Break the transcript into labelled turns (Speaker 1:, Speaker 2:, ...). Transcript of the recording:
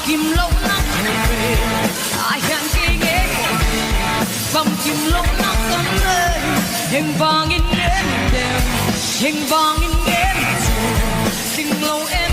Speaker 1: kim lâu nắng về ai hẹn kia nghe băng kim lâu nắng cấm lên hình vàng in đêm đêm hình vàng in đêm tình lâu em